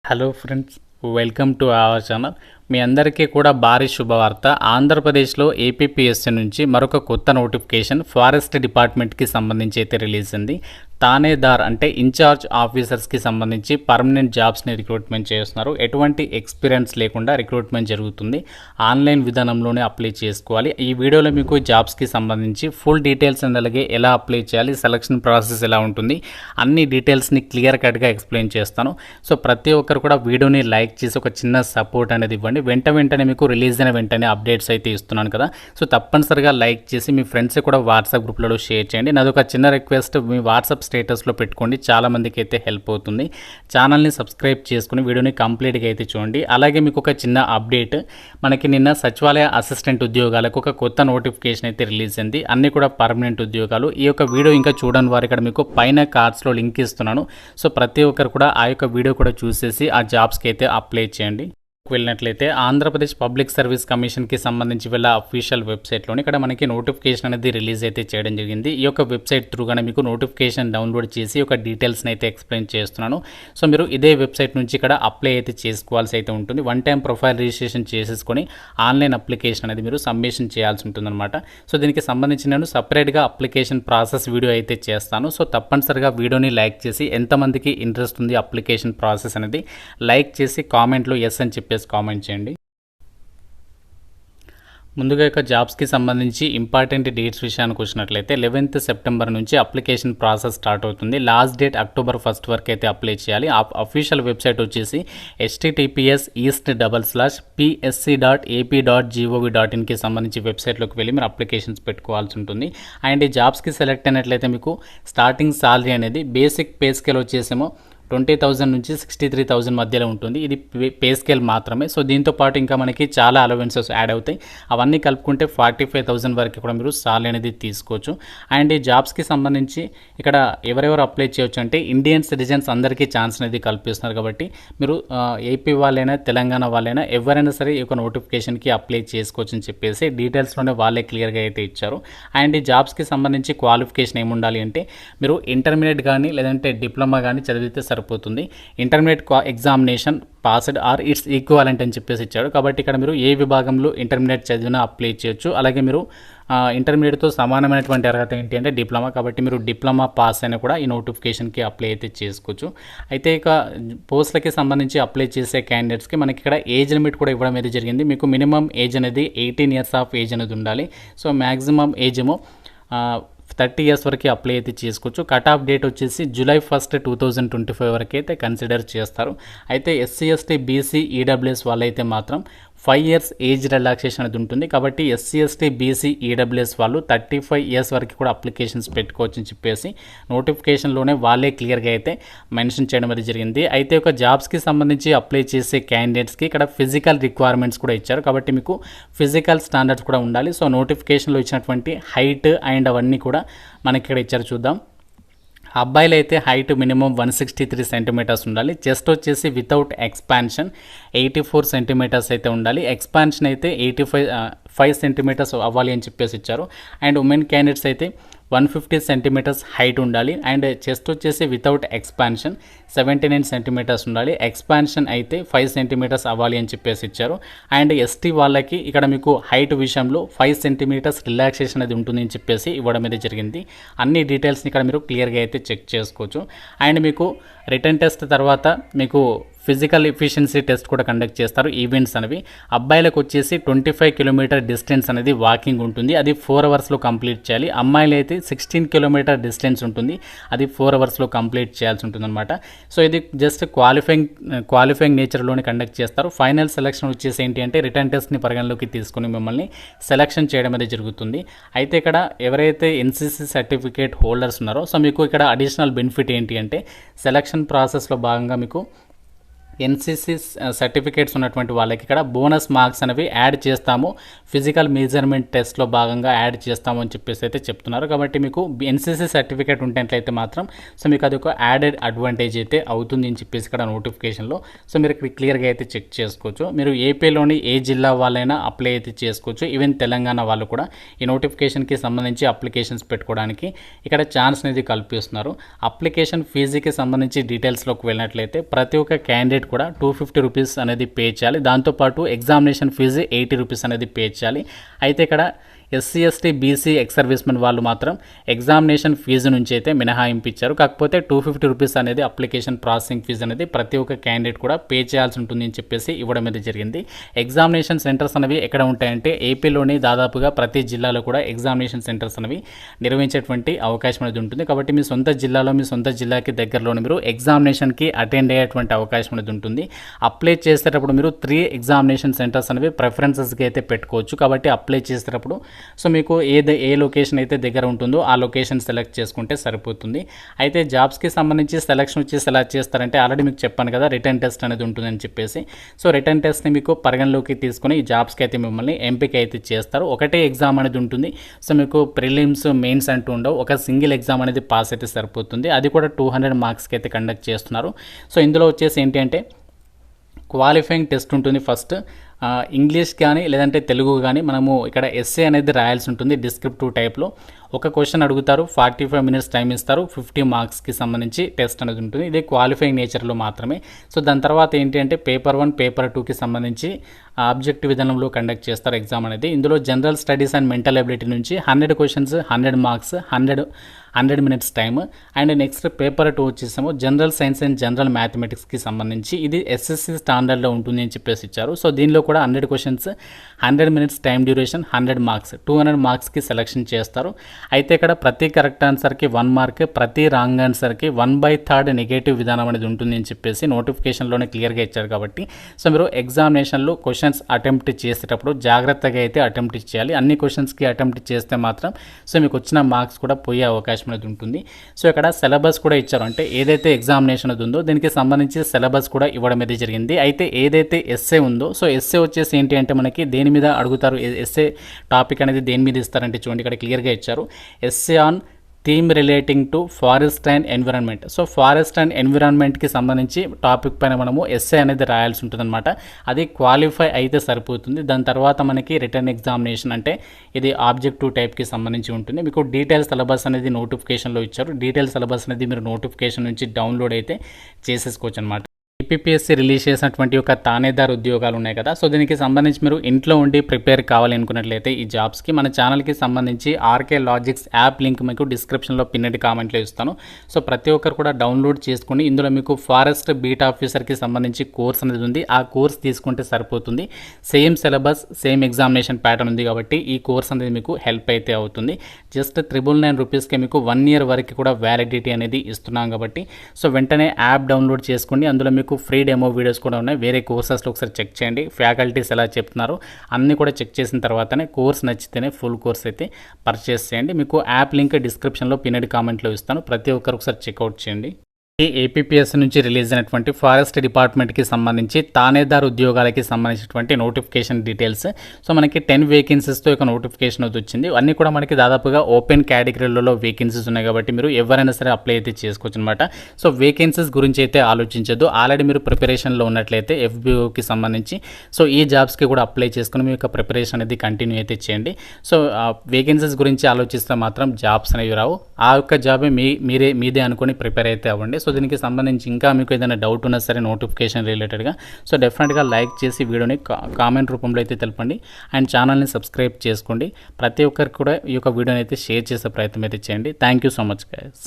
Hello friends, welcome to our channel. మీ అందరికీ కూడా భారీ శుభవార్త. ఆంధ్రప్రదేశ్లో ఏపీపీఎస్సీ నుంచి మరొక కొత్త నోటిఫికేషన్ ఫారెస్ట్ డిపార్ట్మెంట్కి సంబంధించి అయితే రిలీజ్ అయింది. తానేదార్ అంటే ఇన్ఛార్జ్ ఆఫీసర్స్కి సంబంధించి పర్మనెంట్ జాబ్స్ని రిక్రూట్మెంట్ చేస్తున్నారు. ఎటువంటి ఎక్స్పీరియన్స్ లేకుండా రిక్రూట్మెంట్ జరుగుతుంది. ఆన్లైన్ విధానంలోనే అప్లై చేసుకోవాలి. ఈ వీడియోలో మీకు జాబ్స్కి సంబంధించి ఫుల్ డీటెయిల్స్ అండ్ అలాగే ఎలా అప్లై చేయాలి, సెలక్షన్ ప్రాసెస్ ఎలా ఉంటుంది, అన్ని డీటెయిల్స్ని క్లియర్ కట్గా ఎక్స్ప్లెయిన్ చేస్తాను. సో ప్రతి ఒక్కరు కూడా వీడియోని లైక్ చేసి ఒక చిన్న సపోర్ట్ అనేది ఇవ్వండి. వెంటనే మీకు రిలీజ్ అయిన వెంటనే అప్డేట్స్ అయితే ఇస్తున్నాను కదా. సో తప్పనిసరిగా లైక్ చేసి మీ ఫ్రెండ్స్ కూడా వాట్సాప్ గ్రూప్లలో షేర్ చేయండి. నాది ఒక చిన్న రిక్వెస్ట్, మీ వాట్సాప్ స్టేటస్లో పెట్టుకోండి. చాలామందికి అయితే హెల్ప్ అవుతుంది. ఛానల్ని సబ్స్క్రైబ్ చేసుకుని వీడియోని కంప్లీట్గా అయితే చూడండి. అలాగే మీకు ఒక చిన్న అప్డేట్, మనకి నిన్న సచివాలయ అసిస్టెంట్ ఉద్యోగాలకు ఒక కొత్త నోటిఫికేషన్ అయితే రిలీజ్ అయింది. అన్నీ కూడా పర్మనెంట్ ఉద్యోగాలు. ఈ యొక్క వీడియో ఇంకా చూడని వారు ఇక్కడ మీకు పైన కార్డ్స్లో లింక్ ఇస్తున్నాను. సో ప్రతి ఒక్కరు కూడా ఆ యొక్క వీడియో కూడా చూసేసి ఆ జాబ్స్కి అయితే అప్లై చేయండి. వెళ్ళినట్లయితే ఆంధ్రప్రదేశ్ పబ్లిక్ సర్వీస్ కమిషన్కి సంబంధించి వెళ్ళే అఫీషియల్ వెబ్సైట్లోని ఇక్కడ మనకి నోటిఫికేషన్ అనేది రిలీజ్ అయితే చేయడం జరిగింది. ఈ యొక్క వెబ్సైట్ త్రూగానే మీకు నోటిఫికేషన్ డౌన్లోడ్ చేసి ఒక డీటెయిల్స్ని అయితే ఎక్స్ప్లెయిన్ చేస్తున్నాను. సో మీరు ఇదే వెబ్సైట్ నుంచి ఇక్కడ అప్లై అయితే చేసుకోవాల్సి అయితే ఉంటుంది. వన్ టైం ప్రొఫైల్ రిజిస్ట్రేషన్ చేసేసుకొని ఆన్లైన్ అప్లికేషన్ అనేది మీరు సబ్మిషన్ చేయాల్సి ఉంటుందన్నమాట. సో దీనికి సంబంధించి నేను సపరేట్గా అప్లికేషన్ ప్రాసెస్ వీడియో అయితే చేస్తాను. సో తప్పనిసరిగా వీడియోని లైక్ చేసి ఎంతమందికి ఇంట్రెస్ట్ ఉంది అప్లికేషన్ ప్రాసెస్ అనేది లైక్ చేసి కామెంట్లో ఎస్ అని చెప్పి కామెంట్ చేయండి. ముందుగా యొక్క జాబ్స్కి సంబంధించి ఇంపార్టెంట్ డేట్స్ విషయానికి వచ్చినట్లయితే 11th సెప్టెంబర్ నుంచి అప్లికేషన్ ప్రాసెస్ స్టార్ట్ అవుతుంది. లాస్ట్ డేట్ October 1 వరకు అయితే అప్లై చేయాలి. అఫీషియల్ వెబ్సైట్ వచ్చేసి https://psc.ap.gov.in సంబంధించి వెబ్సైట్లోకి వెళ్ళి మీరు అప్లికేషన్స్ పెట్టుకోవాల్సి ఉంటుంది. అండ్ ఈ జాబ్స్కి సెలెక్ట్ అయినట్లయితే మీకు స్టార్టింగ్ సాలరీ అనేది బేసిక్ పే స్కేల్ వచ్చేసేమో 20,000 నుంచి 63,000 మధ్యలో ఉంటుంది. ఇది పే స్కేల్ మాత్రమే. సో దీంతో పాటు ఇంకా మనకి చాలా అలవెన్సెస్ యాడ్ అవుతాయి. అవన్నీ కలుపుకుంటే 45,000 వరకు కూడా మీరు సాలరీ అనేది తీసుకోవచ్చు. అండ్ ఈ జాబ్స్కి సంబంధించి ఇక్కడ ఎవరెవరు అప్లై చేయొచ్చు అంటే ఇండియన్ సిటిజన్స్ అందరికీ ఛాన్స్ అనేది కల్పిస్తున్నారు. కాబట్టి మీరు ఏపీ వాళ్ళైనా తెలంగాణ వాళ్ళైనా ఎవరైనా సరే ఈ యొక్క నోటిఫికేషన్కి అప్లై చేసుకోవచ్చు అని చెప్పేసి డీటెయిల్స్లోనే వాళ్ళే క్లియర్గా అయితే ఇచ్చారు. అండ్ ఈ జాబ్స్కి సంబంధించి క్వాలిఫికేషన్ ఏముండాలి అంటే మీరు ఇంటర్మీడియట్ కానీ లేదంటే డిప్లొమా కానీ చదివితే సరిపోతుంది. Intermediate examination passed or it's equivalent అని చెప్పేసి ఇచ్చాడు. కాబట్టి ఇక్కడ మీరు ఏ విభాగంలో ఇంటర్మీడియట్ చదివినా అప్లై చేయొచ్చు. అలాగే మీరు ఇంటర్మీడియట్తో సమానమైనటువంటి అర్హత ఏంటి అంటే డిప్లొమా. కాబట్టి మీరు డిప్లొమా పాస్ అయినా కూడా ఈ నోటిఫికేషన్కి అప్లై అయితే చేసుకోవచ్చు. అయితే ఇక పోస్టులకి సంబంధించి అప్లై చేసే క్యాండిడేట్స్కి మనకి ఇక్కడ ఏజ్ లిమిట్ కూడా ఇవ్వడం అయితే జరిగింది. మీకు మినిమం ఏజ్ అనేది 18 years ఆఫ్ ఏజ్ అనేది ఉండాలి. సో మ్యాక్సిమం ఏజ్ ఏమో 30 years వరకు అప్లై అయితే చేసుకోవచ్చు. కట్ ఆఫ్ డేట్ వచ్చేసి July 1, 2025 వరకు అయితే కన్సిడర్ చేస్తారు. అయితే SC, ST, BC, EWS వాళ్ళైతే మాత్రం 5 years ఏజ్ రిలాక్సేషన్ అనేది ఉంటుంది. కాబట్టి SC, ST, BC, EWS వాళ్ళు 35 years వరకు కూడా అప్లికేషన్స్ పెట్టుకోవచ్చు అని చెప్పేసి నోటిఫికేషన్లోనే వాళ్ళే క్లియర్గా అయితే మెన్షన్ చేయడం అనేది జరిగింది. అయితే ఒక జాబ్స్కి సంబంధించి అప్లై చేసే క్యాండిడేట్స్కి ఇక్కడ ఫిజికల్ రిక్వైర్మెంట్స్ కూడా ఇచ్చారు. కాబట్టి మీకు ఫిజికల్ స్టాండర్డ్స్ కూడా ఉండాలి. సో నోటిఫికేషన్లో ఇచ్చినటువంటి హైట్ అండ్ అవన్నీ కూడా మనకి ఇక్కడ ఇచ్చారు. చూద్దాం. అబ్బాయిలు అయితే హైట్ మినిమం 163 centimeters ఉండాలి. చెస్ట్ వచ్చేసి వితౌట్ ఎక్స్పాన్షన్ 84 centimeters అయితే ఉండాలి. ఎక్స్పాన్షన్ అయితే 85 centimeters అవ్వాలి అని చెప్పేసి ఇచ్చారు. అండ్ ఉమెన్ క్యాండిడేట్స్ అయితే 150 centimeters హైట్ ఉండాలి. అండ్ చెస్ట్ వచ్చేసి వితౌట్ ఎక్స్పాన్షన్ 79 centimeters ఉండాలి. ఎక్స్పాన్షన్ అయితే 5 centimeters అవ్వాలి అని చెప్పేసి ఇచ్చారు. అండ్ ST వాళ్ళకి ఇక్కడ మీకు హైట్ విషయంలో 5 centimeters రిలాక్సేషన్ అనేది ఉంటుంది అని చెప్పేసి ఇవ్వడం అయితే జరిగింది. అన్ని డీటెయిల్స్ని ఇక్కడ మీరు క్లియర్గా అయితే చెక్ చేసుకోవచ్చు. అండ్ మీకు రిటర్న్ టెస్ట్ తర్వాత మీకు ఫిజికల్ ఎఫిషియన్సీ టెస్ట్ కూడా కండక్ట్ చేస్తారు. ఈవెంట్స్ అనేవి అబ్బాయిలకు వచ్చేసి 25 kilometer డిస్టెన్స్ అనేది వాకింగ్ ఉంటుంది. అది 4 hours కంప్లీట్ చేయాలి. అమ్మాయిలు అయితే 16 kilometer డిస్టెన్స్ ఉంటుంది. అది 4 hours కంప్లీట్ చేయాల్సి ఉంటుంది అనమాట. సో ఇది జస్ట్ క్వాలిఫైయింగ్ నేచర్లోనే కండక్ట్ చేస్తారు. ఫైనల్ సెలక్షన్ వచ్చేసి ఏంటి అంటే రిటర్న్ టెస్ట్ని పరిగణలోకి తీసుకుని మిమ్మల్ని సెలక్షన్ చేయడం అనేది జరుగుతుంది. అయితే ఇక్కడ ఎవరైతే NCC సర్టిఫికేట్ హోల్డర్స్ ఉన్నారో సో మీకు ఇక్కడ అడిషనల్ బెనిఫిట్ ఏంటి అంటే సెలక్షన్ ప్రాసెస్లో భాగంగా మీకు NCC సర్టిఫికేట్స్ ఉన్నటువంటి వాళ్ళకి ఇక్కడ బోనస్ మార్క్స్ అనేవి యాడ్ చేస్తాము, ఫిజికల్ మెజర్మెంట్ టెస్ట్లో భాగంగా యాడ్ చేస్తాము అని చెప్పేసి అయితే చెప్తున్నారు. కాబట్టి మీకు NCC సర్టిఫికేట్ ఉంటేట్లయితే మాత్రం సో మీకు అది ఒక యాడెడ్ అడ్వాంటేజ్ అయితే అవుతుంది అని చెప్పేసి ఇక్కడ నోటిఫికేషన్లో సో మీరు ఇక్కడ క్లియర్గా అయితే చెక్ చేసుకోవచ్చు. మీరు ఏపీలోని ఏ జిల్లా వాళ్ళైనా అప్లై అయితే చేసుకోవచ్చు. ఈవెన్ తెలంగాణ వాళ్ళు కూడా ఈ నోటిఫికేషన్కి సంబంధించి అప్లికేషన్స్ పెట్టుకోవడానికి ఇక్కడ ఛాన్స్ అనేది కల్పిస్తున్నారు. అప్లికేషన్ ఫీజుకి సంబంధించి డీటెయిల్స్లోకి వెళ్ళినట్లయితే ప్రతి ఒక్క క్యాండిడేట్ క్యాండిడేట్ కూడా 250 రూపీస్ అనేది పే చేయాలి. దాంతోపాటు ఎగ్జామినేషన్ ఫీజు 80 రూపీస్ అనేది పే చేయాలి. అయితే ఇక్కడ SC ST BC ex servicemen వాళ్ళు మాత్రం ఎగ్జామినేషన్ ఫీజు నుంచి అయితే మినహాయింపు ఇచ్చారు. కాకపోతే 250 రూపీస్ అనేది అప్లికేషన్ ప్రాసెసింగ్ ఫీజు అనేది ప్రతి ఒక్క క్యాండిడేట్ కూడా పే చేయాల్సి ఉంటుంది అని చెప్పేసి ఇవ్వడం అనేది జరిగింది. ఎగ్జామినేషన్ సెంటర్స్ అనేవి ఎక్కడ ఉంటాయంటే ఏపీలోని దాదాపుగా ప్రతి జిల్లాలో కూడా ఎగ్జామినేషన్ సెంటర్స్ అనేవి నిర్వహించేటువంటి అవకాశం అనేది ఉంటుంది. కాబట్టి మీ సొంత జిల్లాలో మీ సొంత జిల్లాకి దగ్గరలోని మీరు ఎగ్జామినేషన్కి అటెండ్ అయ్యేటువంటి అవకాశం అనేది ఉంటుంది. అప్లై చేసేటప్పుడు మీరు 3 ఎగ్జామినేషన్ సెంటర్స్ అనేవి ప్రిఫరెన్సెస్కి అయితే పెట్టుకోవచ్చు. కాబట్టి అప్లై చేసేటప్పుడు సో మీకు ఏ లొకేషన్ అయితే దగ్గర ఉంటుందో ఆ లొకేషన్ సెలెక్ట్ చేసుకుంటే సరిపోతుంది. అయితే జాబ్స్కి సంబంధించి సెలెక్షన్ వచ్చి సెలెక్ట్ చేస్తారంటే ఆల్రెడీ మీకు చెప్పాను కదా రిటర్న్ టెస్ట్ అనేది ఉంటుందని చెప్పేసి. సో రిటర్న్ టెస్ట్ని మీకు పరిగణలోకి తీసుకుని ఈ జాబ్స్కి అయితే మిమ్మల్ని ఎంపిక అయితే చేస్తారు. ఒకటే ఎగ్జామ్ అనేది ఉంటుంది. సో మీకు ప్రిలిమ్స్ మెయిన్స్ అంటూ ఉండవు. ఒక సింగిల్ ఎగ్జామ్ అనేది పాస్ అయితే సరిపోతుంది. అది కూడా 200 మార్క్స్కి అయితే కండక్ట్ చేస్తున్నారు. సో ఇందులో వచ్చేసి ఏంటి అంటే క్వాలిఫైయింగ్ టెస్ట్ ఉంటుంది. ఫస్ట్ ఇంగ్లీష్ కానీ లేదంటే తెలుగు కానీ మనము ఇక్కడ ఎస్సే అనేది రాయాల్సి ఉంటుంది. డిస్క్రిప్టివ్ టైప్లో ఒక క్వశ్చన్ అడుగుతారు, 45 మినిట్స్ టైం ఇస్తారు, 50 మార్క్స్కి సంబంధించి టెస్ట్ అనేది ఉంటుంది. ఇది క్వాలిఫైయింగ్ నేచర్లో మాత్రమే. సో దాని తర్వాత ఏంటి అంటే పేపర్ 1 పేపర్ 2కి సంబంధించి ఆబ్జెక్టివ్ విధానంలో కండక్ట్ చేస్తారు ఎగ్జామ్ అనేది. ఇందులో general studies and mental ability నుంచి 100 questions, 100 marks, 100 minutes time. And next paper 2 వచ్చేసాము జనరల్ సైన్స్ అండ్ జనరల్ మ్యాథమెటిక్స్కి సంబంధించి. ఇది ఎస్ఎస్సి స్టాండర్డ్లో ఉంటుంది అని చెప్పేసి ఇచ్చారు. సో దీనిలో కూడా 100 questions, 100 minutes time duration, 100 marks, 200 మార్క్స్కి సెలెక్షన్ చేస్తారు. అయితే ఇక్కడ ప్రతి కరెక్ట్ ఆన్సర్కి 1 మార్క్, ప్రతి రాంగ్ ఆన్సర్కి 1/3 నెగటివ్ విధానం అనేది ఉంటుంది అని చెప్పేసి నోటిఫికేషన్లోనే క్లియర్గా ఇచ్చారు. కాబట్టి సో మీరు ఎగ్జామినేషన్లో క్వశ్చన్స్ అటెంప్ట్ చేసేటప్పుడు జాగ్రత్తగా అయితే అటెంప్ట్ చేయాలి. అన్ని క్వశ్చన్స్కి అటెంప్ట్ చేస్తే మాత్రం సో మీకు వచ్చిన మార్క్స్ కూడా పోయే అవకాశం అనేది ఉంటుంది. సో ఇక్కడ సిలబస్ కూడా ఇచ్చారు. అంటే ఏదైతే ఎగ్జామినేషన్ అది ఉందో దీనికి సంబంధించి సిలబస్ కూడా ఇవ్వడం అయితే జరిగింది. అయితే ఏదైతే ఎస్ఏ ఉందో సో ఎస్ఏ వచ్చేసి ఏంటి అంటే మనకి దేని మీద అడుగుతారు, ఎస్ఏ టాపిక్ అనేది దేని మీద ఇస్తారంటే చూడండి ఇక్కడ క్లియర్గా ఇచ్చారు. SA on theme relating to forest and environment. So forest and ఎన్విరాన్మెంట్కి సంబంధించి టాపిక్ పైన మనము ఎస్ఏ అనేది రాయాల్సి ఉంటుందన్నమాట. అది క్వాలిఫై అయితే సరిపోతుంది. దాని తర్వాత మనకి రిటర్న్ ఎగ్జామినేషన్ అంటే ఇది ఆబ్జెక్టివ్ టైప్కి సంబంధించి ఉంటుంది. మీకు డీటెయిల్ సిలబస్ అనేది నోటిఫికేషన్లో ఇచ్చారు. డీటెయిల్ సిలబస్ అనేది మీరు నోటిఫికేషన్ నుంచి డౌన్లోడ్ అయితే చేసేసుకోవచ్చు అనమాట. ఏపీఎస్సీ రిలీజ్ చేసినటువంటి ఒక తానేదార్ ఉద్యోగాలు ఉన్నాయి కదా, సో దీనికి సంబంధించి మీరు ఇంట్లో ఉండి ప్రిపేర్ కావాలి అనుకున్నట్లయితే ఈ జాబ్స్కి మన ఛానల్కి సంబంధించి ఆర్కే లాజిక్స్ యాప్ లింక్ మీకు డిస్క్రిప్షన్లో పిన్నెడ్ కామెంట్లో ఇస్తాను. సో ప్రతి ఒక్కరు కూడా డౌన్లోడ్ చేసుకుని ఇందులో మీకు ఫారెస్ట్ బీట్ ఆఫీసర్కి సంబంధించి కోర్స్ అనేది ఉంది. ఆ కోర్స్ తీసుకుంటే సరిపోతుంది. Same syllabus, same examination pattern ఉంది కాబట్టి ఈ కోర్స్ అనేది మీకు హెల్ప్ అయితే అవుతుంది. జస్ట్ 999 రూపీస్కి మీకు 1 ఇయర్ వరకు కూడా వ్యాలిడిటీ అనేది ఇస్తున్నాం కాబట్టి సో వెంటనే యాప్ డౌన్లోడ్ చేసుకోండి. అందులో మీకు ఫ్రీ డెమో వీడియోస్ కూడా ఉన్నాయి. వేరే కోర్సెస్లో ఒకసారి చెక్ చేయండి. ఫ్యాకల్టీస్ ఎలా చెప్తున్నారు అన్నీ కూడా చెక్ చేసిన తర్వాతనే కోర్స్ నచ్చితేనే ఫుల్ కోర్స్ అయితే పర్చేస్ చేయండి. మీకు యాప్ లింక్ డిస్క్రిప్షన్లో పిన్నెడ్ కామెంట్లో ఇస్తాను. ప్రతి ఒక్కరు ఒకసారి చెక్అవుట్ చేయండి. ఈ ఏపీఎస్సీ నుంచి రిలీజ్ అయినటువంటి ఫారెస్ట్ డిపార్ట్మెంట్కి సంబంధించి తానేదార్ ఉద్యోగాలకి సంబంధించినటువంటి నోటిఫికేషన్ డీటెయిల్స్. సో మనకి 10 వేకెన్సీస్తో ఒక నోటిఫికేషన్ వచ్చింది. అన్నీ కూడా మనకి దాదాపుగా ఓపెన్ కేటగిరీలలో వేకెన్సీస్ ఉన్నాయి కాబట్టి మీరు ఎవరైనా సరే అప్లై అయితే చేసుకోవచ్చు అనమాట. సో వేకెన్సీస్ గురించి అయితే ఆలోచించద్దు. ఆల్రెడీ మీరు ప్రిపరేషన్లో ఉన్నట్లయితే ఎఫ్బిఓకి సంబంధించి సో ఈ జాబ్స్కి కూడా అప్లై చేసుకుని మీ యొక్క ప్రిపరేషన్ అనేది కంటిన్యూ అయితే చేయండి. సో వేకెన్సీస్ గురించి ఆలోచిస్తే మాత్రం జాబ్స్ అనేవి రావు. ఆ యొక్క జాబే మీదే అనుకుని ప్రిపేర్ అయితే అవ్వండి. సో దీనికి సంబంధించి ఇంకా మీకు ఏదైనా డౌట్ ఉన్నా సరే నోటిఫికేషన్ రిలేటెడ్గా సో డెఫినెట్గా లైక్ చేసి వీడియోని కామెంట్ రూపంలో అయితే తెలపండి. అండ్ ఛానల్ని సబ్స్క్రైబ్ చేసుకోండి. ప్రతి ఒక్కరికి కూడా ఈ యొక్క వీడియోని అయితే షేర్ చేసే ప్రయత్నం అయితే చేయండి. Thank you so much guys.